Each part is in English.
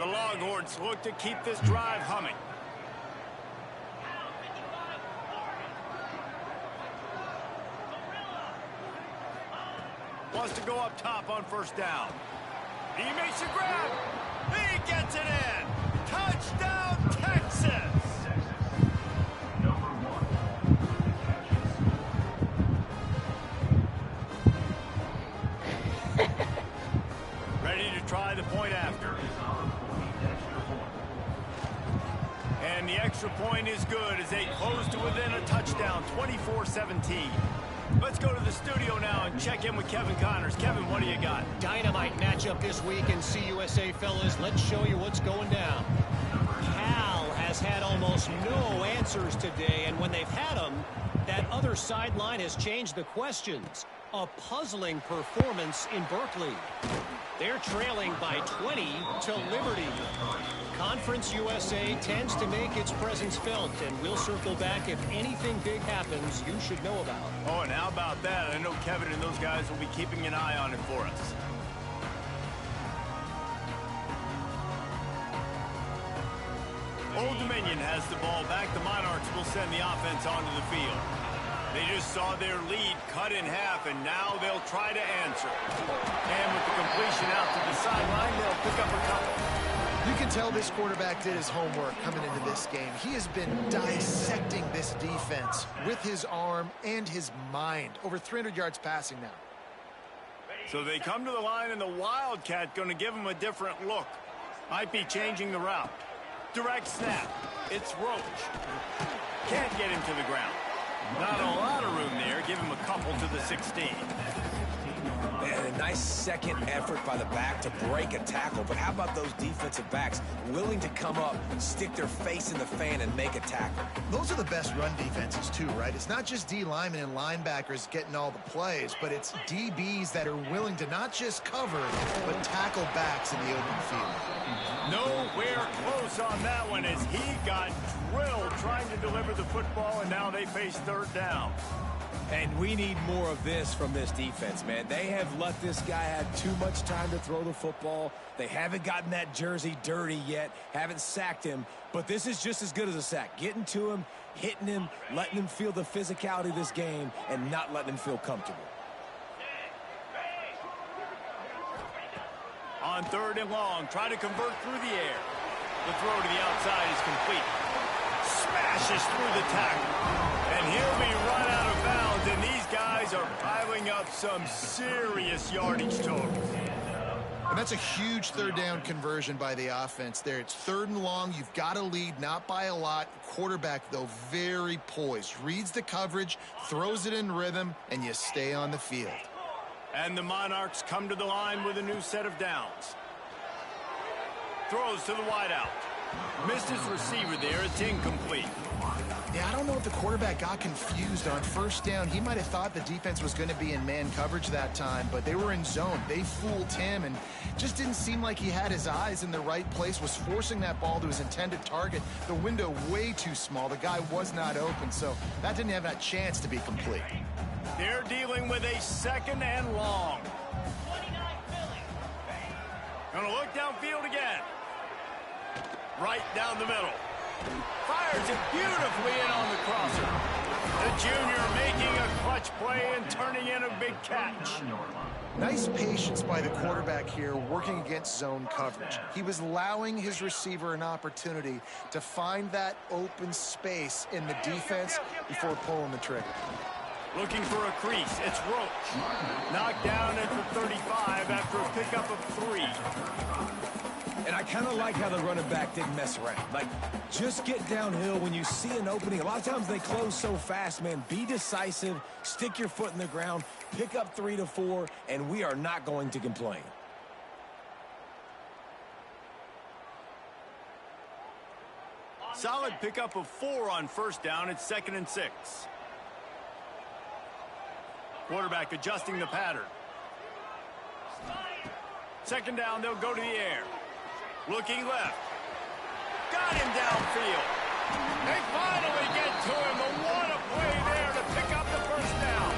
The Longhorns look to keep this drive humming. Wants to go up top on first down. He makes a grab. He gets it in. Touchdown, Texas. Ready to try the point after. And the extra point is good as they close to within a touchdown, 24-17. Let's go to the studio now and check in with Kevin Connors. Kevin, what do you got? Dynamite matchup this week in CUSA, fellas. Let's show you what's going down. Cal has had almost no answers today, and when they've had them, that other sideline has changed the questions. A puzzling performance in Berkeley. They're trailing by 20 to Liberty. Conference USA tends to make its presence felt, and we'll circle back if anything big happens you should know about. Oh, and how about that? I know Kevin and those guys will be keeping an eye on it for us. Old Dominion has the ball back. The Monarchs will send the offense onto the field. They just saw their lead cut in half, and now they'll try to answer. And with the completion out to the sideline, they'll pick up a couple. You can tell this quarterback did his homework coming into this game. He has been dissecting this defense with his arm and his mind. Over 300 yards passing now. So they come to the line, and the Wildcat going to give them a different look. Might be changing the route. Direct snap. It's Roach. Can't get him to the ground. Not a lot of room there. Give him a couple to the 16. Man, a nice second effort by the back to break a tackle. But how about those defensive backs willing to come up, stick their face in the fan, and make a tackle? Those are the best run defenses, too, right? It's not just D linemen and linebackers getting all the plays, but it's DBs that are willing to not just cover, but tackle backs in the open field. Nowhere close on that one as he got drilled trying to deliver the football, and now they face third down. And we need more of this from this defense, man. They have let this guy have too much time to throw the football. They haven't gotten that jersey dirty yet, haven't sacked him, but this is just as good as a sack. Getting to him, hitting him, letting him feel the physicality of this game, and not letting him feel comfortable. On third and long, try to convert through the air. The throw to the outside is complete. Smashes through the tackle. And he'll be run out of bounds, and these guys are piling up some serious yardage totals. And that's a huge third down conversion by the offense there. It's third and long. You've got to lead, not by a lot. Quarterback, though, very poised. Reads the coverage, throws it in rhythm, and you stay on the field. And the Monarchs come to the line with a new set of downs. Throws to the wideout. Missed his receiver there. It's incomplete. Yeah, I don't know if the quarterback got confused on first down. He might have thought the defense was going to be in man coverage that time, but they were in zone. They fooled him and just didn't seem like he had his eyes in the right place, was forcing that ball to his intended target. The window way too small. The guy was not open, so that didn't have that chance to be complete. They're dealing with a second and long. Gonna look downfield again. Right down the middle. Fires it beautifully in on the crosser. The junior making a clutch play and turning in a big catch. Nice patience by the quarterback here working against zone coverage. He was allowing his receiver an opportunity to find that open space in the defense before pulling the trigger. Looking for a crease. It's Roach. Knocked down at the 35 after a pickup of 3. And I kind of like how the running back didn't mess around. Like, just get downhill when you see an opening. A lot of times they close so fast, man. Be decisive, stick your foot in the ground, pick up 3 to 4, and we are not going to complain. Solid pickup of 4 on first down. It's 2nd and 6. Quarterback adjusting the pattern. Second down, they'll go to the air. Looking left. Got him downfield. They finally get to him. But what a play there to pick up the first down.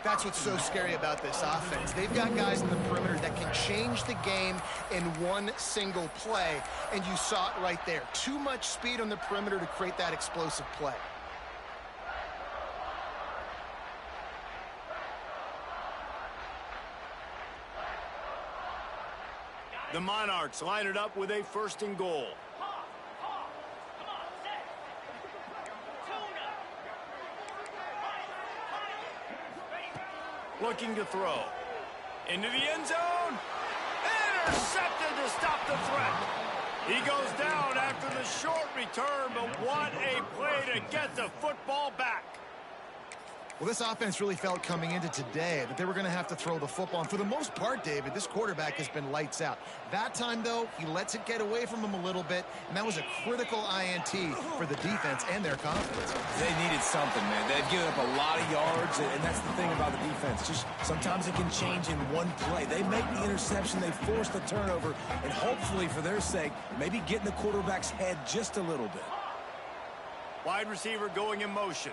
That's what's so scary about this offense. They've got guys in the perimeter that can change the game in one single play, and you saw it right there. Too much speed on the perimeter to create that explosive play. The Monarchs line it up with a 1st and goal. Looking to throw. Into the end zone. Intercepted to stop the threat. He goes down after the short return, but what a play to get the football back. Well, this offense really felt coming into today that they were going to have to throw the football. And for the most part, David, this quarterback has been lights out. That time, though, he lets it get away from him a little bit, and that was a critical INT for the defense and their confidence. They needed something, man. They'd given up a lot of yards, and that's the thing about the defense. Just sometimes it can change in one play. They make the interception, they force the turnover, and hopefully, for their sake, maybe get in the quarterback's head just a little bit. Wide receiver going in motion.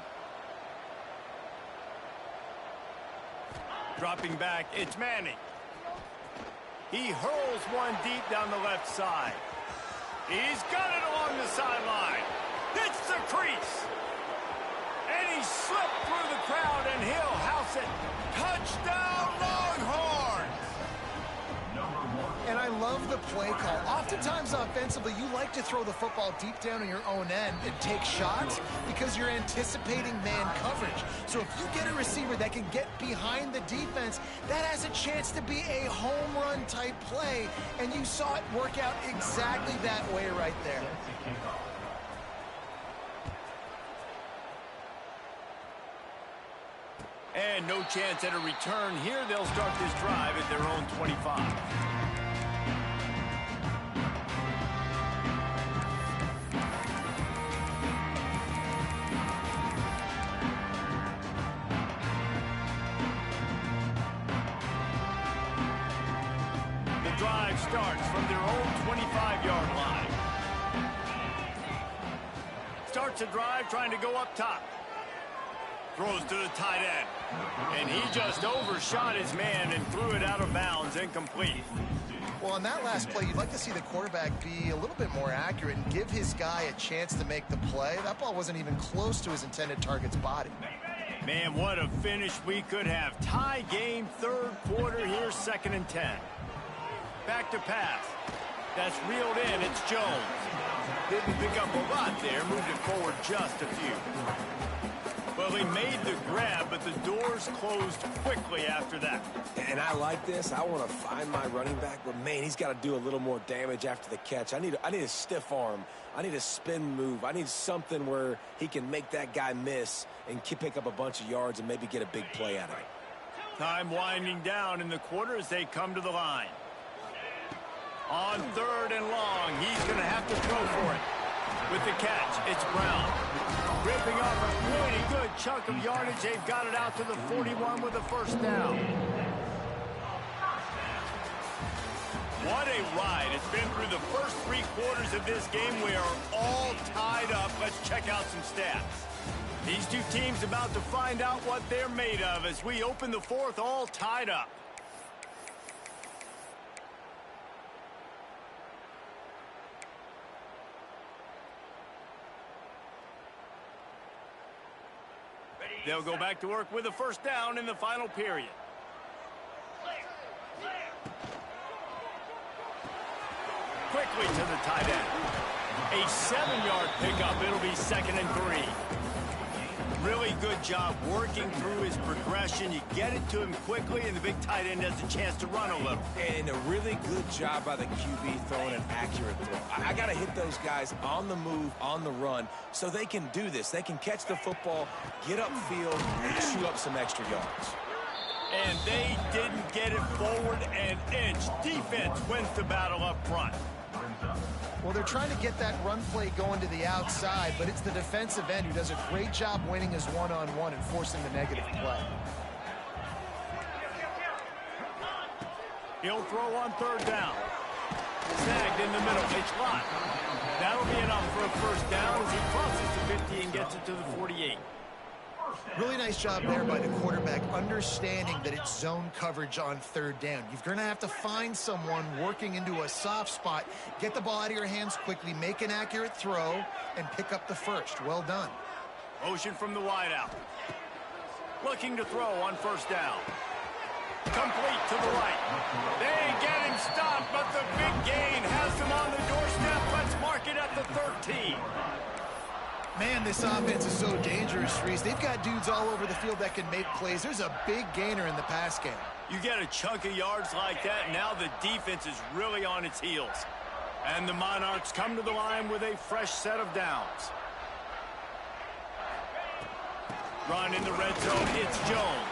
Dropping back, it's Manning. He hurls one deep down the left side. He's got it along the sideline. Hits the crease. And he slipped through the crowd, and he'll house it. Touchdown, Longhorns! And I love the play call. Oftentimes offensively, you like to throw the football deep down on your own end and take shots because you're anticipating man coverage. So if you get a receiver that can get behind the defense, that has a chance to be a home run type play. And you saw it work out exactly that way right there. And no chance at a return here. They'll start this drive at their own 25. Drive starts from their own 25-yard line. Starts a drive trying to go up top. Throws to the tight end. And he just overshot his man and threw it out of bounds, incomplete. Well, on that last play, you'd like to see the quarterback be a little bit more accurate and give his guy a chance to make the play. That ball wasn't even close to his intended target's body. Man, what a finish we could have. Tie game, 3rd quarter here, 2nd and 10. Back to pass. That's reeled in. It's Jones. Didn't pick up a lot there. Moved it forward just a few. Well, he made the grab, but the doors closed quickly after that. And I like this. I want to find my running back, but, man, he's got to do a little more damage after the catch. I need a stiff arm. I need a spin move. I need something where he can make that guy miss and pick up a bunch of yards and maybe get a big play out of it. Time winding down in the quarter as they come to the line. On 3rd and long, he's going to have to throw for it. With the catch, it's Brown. Ripping off a really good chunk of yardage. They've got it out to the 41 with a 1st down. What a ride. It's been through the first 3 quarters of this game. We are all tied up. Let's check out some stats. These two teams about to find out what they're made of as we open the 4th all tied up. They'll go back to work with a 1st down in the final period. Quickly to the tight end. A 7-yard pickup. It'll be 2nd and 3. Really good job working through his progression. You get it to him quickly, and the big tight end has a chance to run a little. And a really good job by the QB throwing an accurate throw. I got to hit those guys on the move, on the run, so they can do this. They can catch the football, get upfield, and chew up some extra yards. And they didn't get it forward an inch. Defense wins the battle up front. Well, they're trying to get that run play going to the outside, but it's the defensive end who does a great job winning his one-on-one and forcing the negative play. He'll throw on 3rd down. Snagged in the middle. It's locked. That'll be enough for a 1st down as he crosses the 50 and gets it to the 48. Really nice job there by the quarterback, understanding that it's zone coverage on third down. You're going to have to find someone working into a soft spot, get the ball out of your hands quickly, make an accurate throw, and pick up the first. Well done. Motion from the wideout. Looking to throw on first down. Complete to the right. They ain't getting stopped, but the big gain has them on the doorstep. Let's mark it at the 13. Man, this offense is so dangerous, Reese. They've got dudes all over the field that can make plays. There's a big gainer in the pass game. You get a chunk of yards like that, now the defense is really on its heels. And the Monarchs come to the line with a fresh set of downs. Run in the red zone, it's Jones.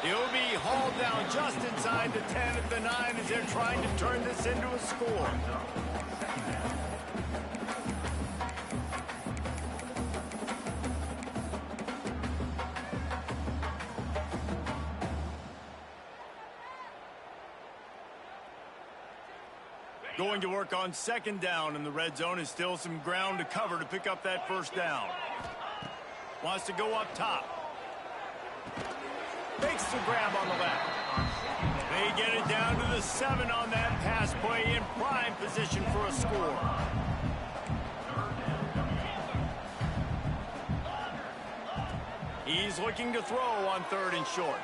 He'll be hauled down just inside the 10 at the 9 as they're trying to turn this into a score. Going to work on second down in the red zone is still some ground to cover to pick up that first down. Wants to go up top. Makes the grab on the left. They get it down to the 7 on that pass play in prime position for a score. He's looking to throw on third and short.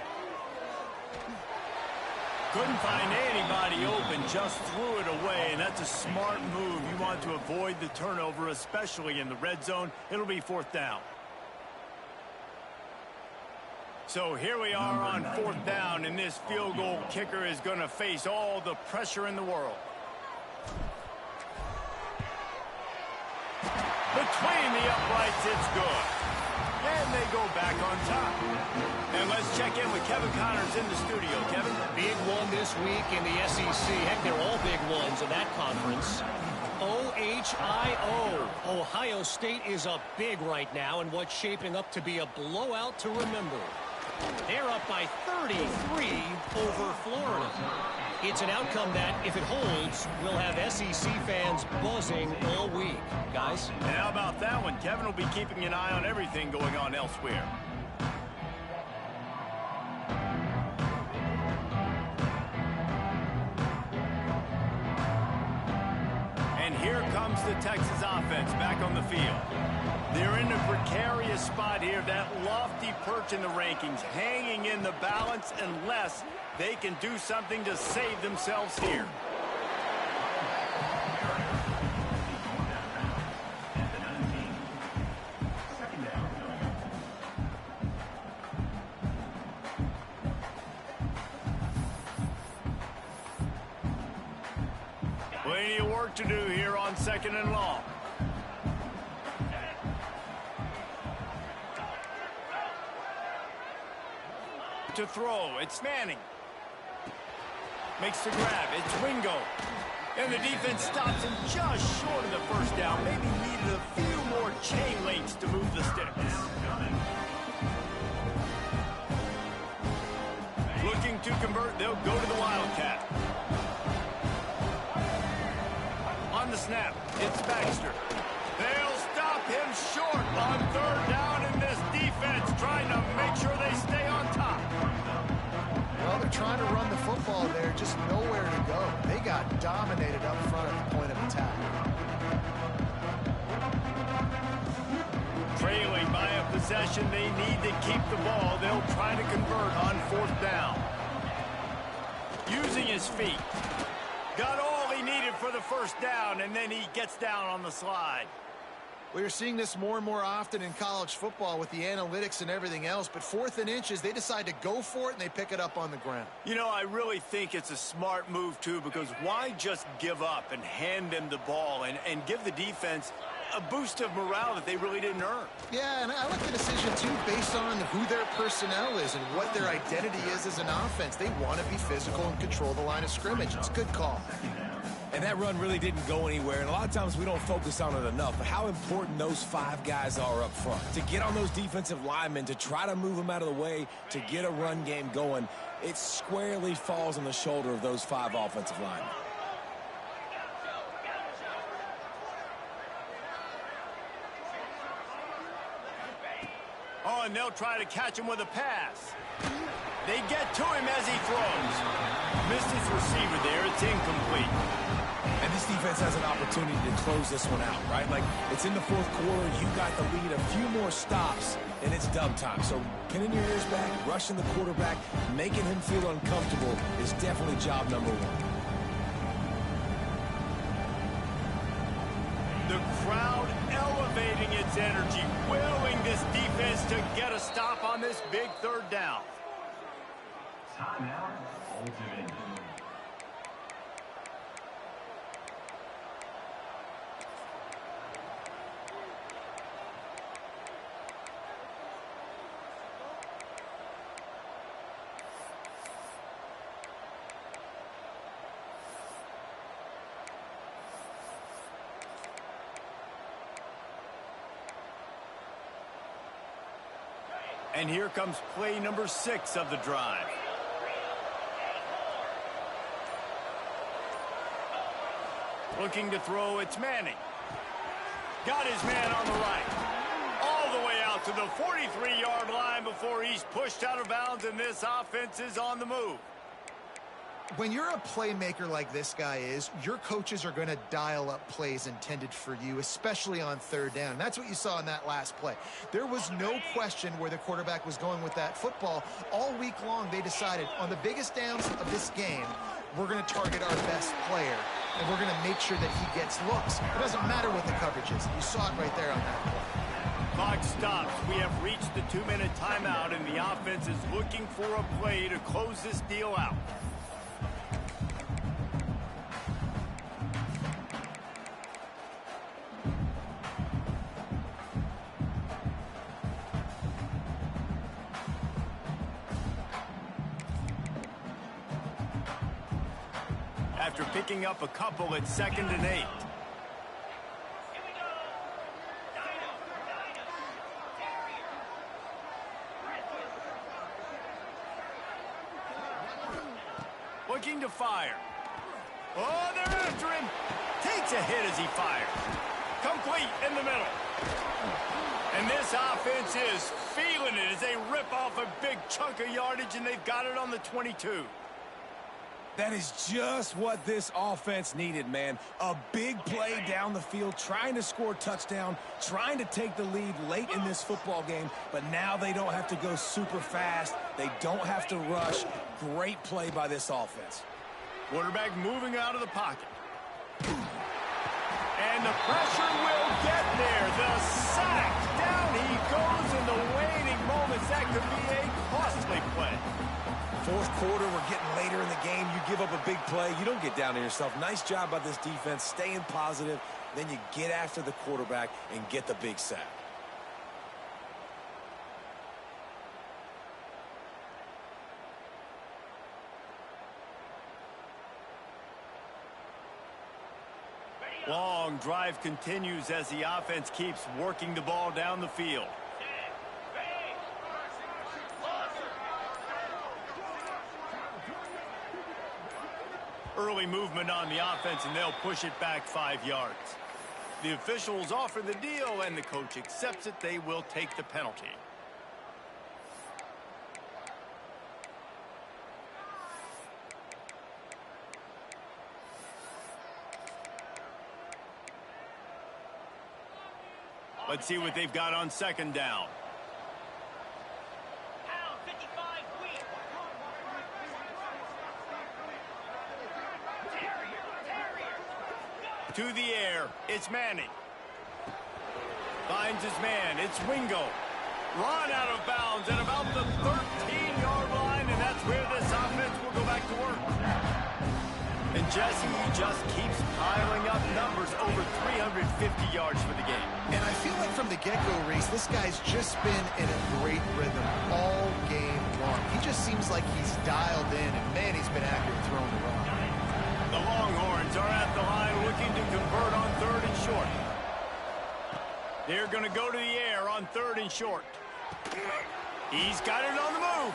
Couldn't find anybody open, just threw it away, and that's a smart move. You want to avoid the turnover, especially in the red zone. It'll be fourth down. So here we are on fourth down, and this field goal kicker is going to face all the pressure in the world. Between the uprights, it's good. And they go back on top. And let's check in with Kevin Connors in the studio. Kevin? Big one this week in the SEC. Heck, they're all big ones in that conference. OHIO. Ohio State is up big right now in what's shaping up to be a blowout to remember. They're up by 33 over Florida. It's an outcome that, if it holds, will have SEC fans buzzing all week. Guys? And how about that one? Kevin will be keeping an eye on everything going on elsewhere. And here comes the Texas offense back on the field. They're in a precarious spot here, that lofty perch in the rankings, hanging in the balance unless they can do something to save themselves here. Plenty of work to do here on second and long. To throw, it's Manning. Makes the grab, it's Ringo. And the defense stops him just short of the first down. Maybe needed a few more chain links to move the sticks. Looking to convert, they'll go to the Wildcat. On the snap, it's Baxter. They'll stop him short on third down, and this defense trying to make sure they stay on top. Well, they're trying to run the football there, just nowhere to go. They got dominated up front at the point of attack. Trailing by a possession, they need to keep the ball. They'll try to convert on fourth down. Using his feet. Got all he needed for the first down, and then he gets down on the slide. Well, you're seeing this more and more often in college football with the analytics and everything else, but 4th and inches, they decide to go for it, and they pick it up on the ground. You know, I really think it's a smart move, too, because why just give up and hand them the ball and give the defense a boost of morale that they really didn't earn? Yeah, and I like the decision, too, based on who their personnel is and what their identity is as an offense. They want to be physical and control the line of scrimmage. It's a good call. And that run really didn't go anywhere, and a lot of times we don't focus on it enough, but how important those 5 guys are up front. To get on those defensive linemen, to try to move them out of the way, to get a run game going, it squarely falls on the shoulder of those 5 offensive linemen. and they'll try to catch him with a pass. They get to him as he throws. Missed his receiver there. It's incomplete. And this defense has an opportunity to close this one out, right? Like, it's in the fourth quarter. You got the lead, a few more stops, and it's dub time. So pinning your ears back, rushing the quarterback, making him feel uncomfortable is definitely job number one. The crowd elevating its energy, willing this defense to get a stop on this big third down. Timeout, ultimate. And here comes play number 6 of the drive. Looking to throw, it's Manning. Got his man on the right. All the way out to the 43-yard line before he's pushed out of bounds, and this offense is on the move. When you're a playmaker like this guy is, your coaches are going to dial up plays intended for you, especially on third down. And that's what you saw in that last play. There was no question where the quarterback was going with that football. All week long, they decided on the biggest downs of this game, we're going to target our best player, and we're going to make sure that he gets looks. It doesn't matter what the coverage is. You saw it right there on that play. Clock stops. We have reached the 2-minute timeout, and the offense is looking for a play to close this deal out. After picking up a couple at 2nd and 8. Looking to fire. Oh, they're after him. Takes a hit as he fires. Complete in the middle. And this offense is feeling it as they rip off a big chunk of yardage, and they've got it on the 22. That is just what this offense needed, man. A big play down the field, trying to score a touchdown, trying to take the lead late in this football game, but now they don't have to go super fast. They don't have to rush. Great play by this offense. Quarterback moving out of the pocket. And the pressure will get there. The sack. Down he goes in the waning moments. That could be a costly play. Fourth quarter, we're getting later in the game. You give up a big play, you don't get down to yourself. Nice job by this defense, staying positive. Then you get after the quarterback and get the big sack. Long drive continues as the offense keeps working the ball down the field. Early movement on the offense, and they'll push it back 5 yards. The officials offer the deal, and the coach accepts it. They will take the penalty. Let's see what they've got on 2nd down. To the air, it's Manning. Finds his man, it's Wingo. Run out of bounds at about the 13-yard line, and that's where this offense will go back to work. And Jesse just keeps piling up numbers, over 350 yards for the game. And I feel like from the get-go, Reese, this guy's just been in a great rhythm all game long. He just seems like he's dialed in, and man, he's been accurate throwing the rock. The Longhorns are at the line looking to convert on 3rd and short. They're going to go to the air on 3rd and short. He's got it on the move.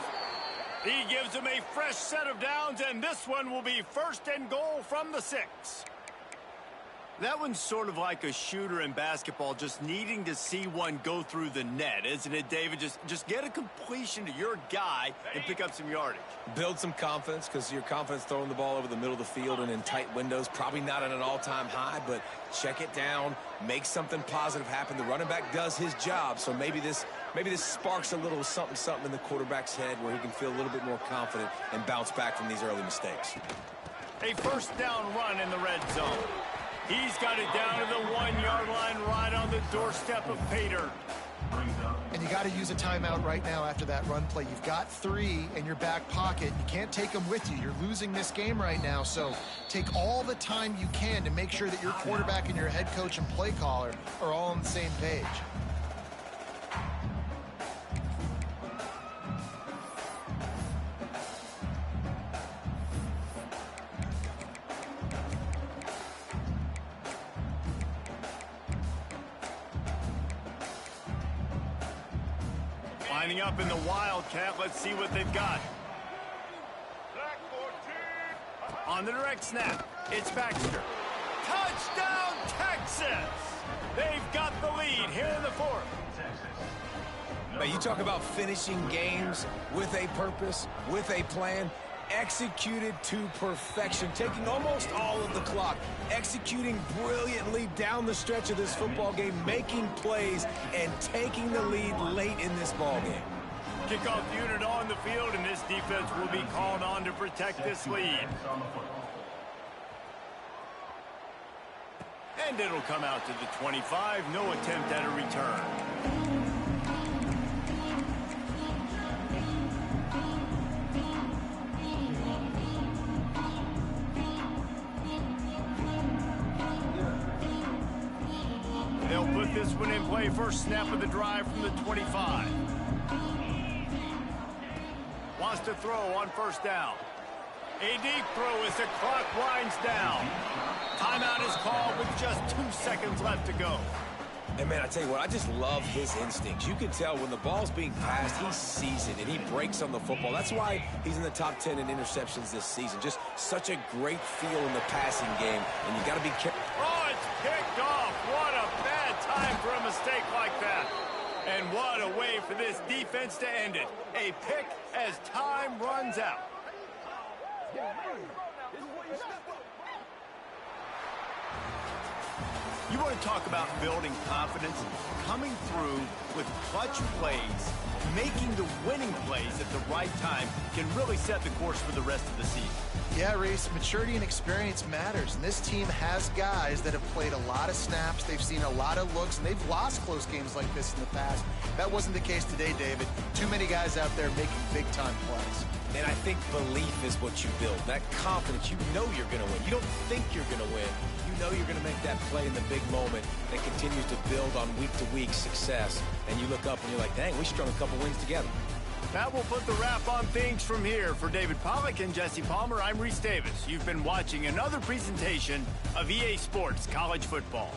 He gives them a fresh set of downs, and this one will be 1st and goal from the 6. That one's sort of like a shooter in basketball, just needing to see one go through the net, isn't it, David? Just get a completion to your guy and pick up some yardage. Build some confidence, because your confidence throwing the ball over the middle of the field and in tight windows, probably not at an all-time high, but check it down, make something positive happen. The running back does his job, so maybe this sparks a little something in the quarterback's head where he can feel a little bit more confident and bounce back from these early mistakes. A first down run in the red zone. He's got it down to the 1-yard line right on the doorstep of pay dirt. And you got to use a timeout right now after that run play. You've got 3 in your back pocket. You can't take them with you. You're losing this game right now. So take all the time you can to make sure that your quarterback and your head coach and play caller are all on the same page. Lining up in the Wildcat, let's see what they've got. On the direct snap, it's Baxter. Touchdown, Texas! They've got the lead here in the 4th. But you talk about finishing games with a purpose, with a plan, executed to perfection, taking almost all of the clock, executing brilliantly down the stretch of this football game, making plays, and taking the lead late in this ball game. Kickoff unit on the field, and this defense will be called on to protect this lead. And it'll come out to the 25, no attempt at a return. They'll put this one in play. First snap of the drive from the 25. Wants to throw on first down. A deep throw as the clock winds down. Timeout is called with just 2 seconds left to go. And, man, I tell you what, I just love his instincts. You can tell when the ball's being passed, he sees it, and he breaks on the football. That's why he's in the top 10 in interceptions this season. Just such a great feel in the passing game, and you got to be careful. Oh, it's picked off. What a bad time for a mistake like that. And what a way for this defense to end it. A pick as time runs out. You want to talk about building confidence? Coming through with clutch plays, making the winning plays at the right time can really set the course for the rest of the season. Yeah, Reese, maturity and experience matters. And this team has guys that have played a lot of snaps. They've seen a lot of looks, and they've lost close games like this in the past. That wasn't the case today, David. Too many guys out there making big-time plays. And I think belief is what you build. That confidence, you know you're going to win. You don't think you're going to win. You know you're going to make that play in the big moment that continues to build on week-to-week success. And you look up and you're like, dang, we strung a couple wins together. That will put the wrap on things from here. For David Pollack and Jesse Palmer, I'm Reese Davis. You've been watching another presentation of EA Sports College Football.